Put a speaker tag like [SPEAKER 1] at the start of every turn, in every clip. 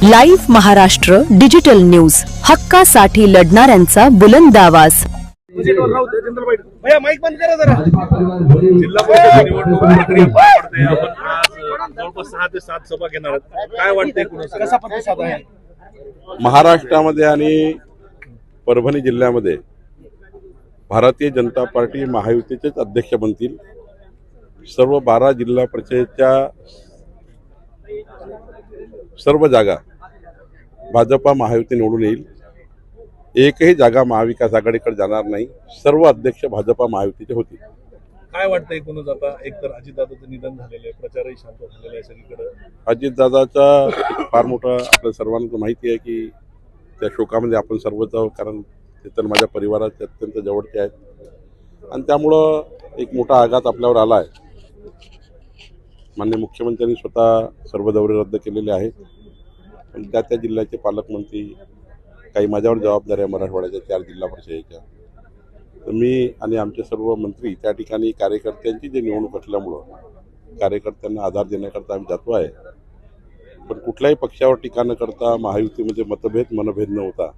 [SPEAKER 1] Live Maharashtra digital news, हक्कासाठी लढणाऱ्यांचा बुलंद आवाज।
[SPEAKER 2] भैया माईक बंद करा जरा। जिल्हा परिषद निवडणूक प्रक्रिया पार पडते। आपण आज जवळपास 6 ते 7 सभा घेणार आहोत। काय वाटतंय कुणाचा कसा प्रतिसाद आहे?
[SPEAKER 3] महाराष्ट्रामध्ये आणि परभणी जिल्ह्यामध्ये भारतीय जनता पार्टी महायुतीचेच अध्यक्ष बनतील। सर्व 12 जिल्हा परिषदेच्या सर्व जागा भाजपा महायुती निवडून येईल। एकही जागा महाविकास आघाडीकडे जाणार नाही। सर्व अध्यक्ष भाजपा महायुतीचे होतील।
[SPEAKER 2] काय वाटतंय कुणाचा? आता एकतर अजितदादांचं निधन झालेलं आहे, प्रचारही शांत झालेला आहे सगळीकडे।
[SPEAKER 3] अजितदादाचा फार मोठा आपल्या सर्वांना माहिती आहे की त्या शोकामध्ये आपण सर्वच आहोत, कारण ते तर माझ्या परिवाराचे अत्यंत जवळचे आहेत आणि त्यामुळं एक मोठा आघात आपल्यावर आला आहे। माननीय मुख्यमंत्र्यांनी स्वतः सर्व दौरे रद्द केलेले आहेत, पण त्या जिल्ह्याचे पालकमंत्री काही माझ्यावर जबाबदारी आहे मराठवाड्याच्या 4 जिल्हा परिषदेच्या। तर मी आणि आमचे सर्व मंत्री त्या ठिकाणी कार्यकर्त्यांची जी निवडणूक असल्यामुळं कार्यकर्त्यांना आधार देण्याकरता आम्ही जातो आहे। पण कुठल्याही पक्षावर टीका न करता महायुतीमध्ये मनभेद नव्हता।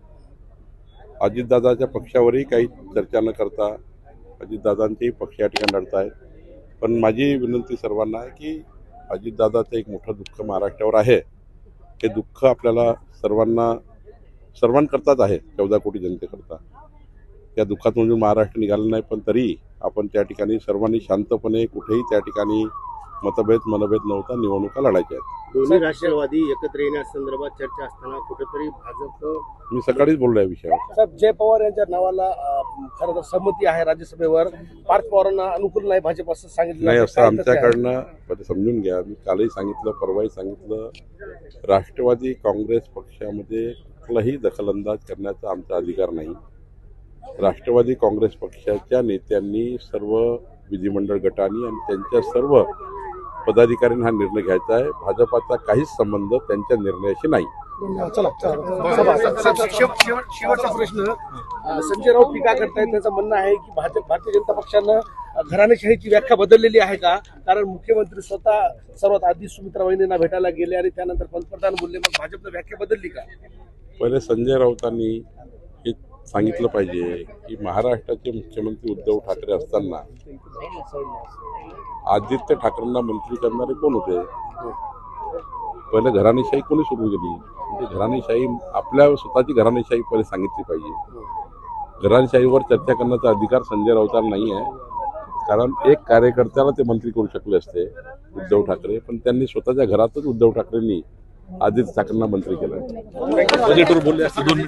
[SPEAKER 3] अजितदादाच्या पक्षावरही काही चर्चा न करता अजितदादांचेही पक्ष या ठिकाणी लढत आहेत। पण माझी विनंती सर्वांना आहे की अजितदादाचं एक मोठं दुःख महाराष्ट्रावर आहे। हे दुःख आपल्याला सर्वांकरताच आहे, 14 कोटी जनतेकरता। त्या दुःखातून महाराष्ट्र निघाला नाही, पण तरी आपण त्या ठिकाणी सर्वांनी शांतपणे कुठेही त्या ठिकाणी मनभेद नव्हता, निवडणुका लढायच्या आहेत।
[SPEAKER 4] दोन्ही राष्ट्रवादी एकत्र येण्यासंदर्भात चर्चा असताना कुठेतरी भाजप
[SPEAKER 3] मी सकाळीच बोललो या विषयावर।
[SPEAKER 5] साहेब, जय पवार यांच्या नावाला खरं तर संमती आहे राज्यसभेवर, पार्थ पवारांना अनुकूल नाही भाजप असं सांगितलं
[SPEAKER 3] नाही, असं आमच्याकडनं समजून घ्या। मी कालही सांगितलं, परवाही सांगितलं, राष्ट्रवादी काँग्रेस पक्षामध्ये कुठलाही दखलंदाज करण्याचा आमचा अधिकार नाही। राष्ट्रवादी काँग्रेस पक्षाच्या नेत्यांनी, सर्व विधिमंडळ गटांनी आणि त्यांच्या सर्व पदाधिकाऱ्यांनी हा निर्णय घ्यायचा आहे। भाजपाचा काहीच संबंध त्यांच्या निर्णयाशी नाही।
[SPEAKER 5] शेवटचा प्रश्न, संजय राऊत टीका करतायत, त्यांचं म्हणणं आहे की भारतीय जनता पक्षानं घराणेशाहीची व्याख्या बदललेली आहे का? कारण मुख्यमंत्री स्वतः सर्वात आधी सुमित्रा वहिनींना भेटायला गेले आणि त्यानंतर पंतप्रधान बोलले, मग भाजपनं व्याख्या बदलली का?
[SPEAKER 3] पहिले संजय राऊतांनी हे सांगितलं पाहिजे की महाराष्ट्राचे मुख्यमंत्री उद्धव ठाकरे असताना आदित्य ठाकरेंना मंत्री करणारे कोण होते? पहिले घराणेशाही कोणी सुरू केली? म्हणजे घराणेशाही, आपल्या स्वतःची घराणेशाही पहिले सांगितली पाहिजे। घराणेशाहीवर चर्चा करण्याचा अधिकार संजय राऊतांना नाही आहे, कारण एक कार्यकर्त्याला ते मंत्री करू शकले असते उद्धव ठाकरे, पण त्यांनी स्वतःच्या घरातच उद्धव ठाकरेंनी आदित्य ठाकरेंना मंत्री केलं।
[SPEAKER 2] बजेटवर बोलले असते 2 मिनिटं।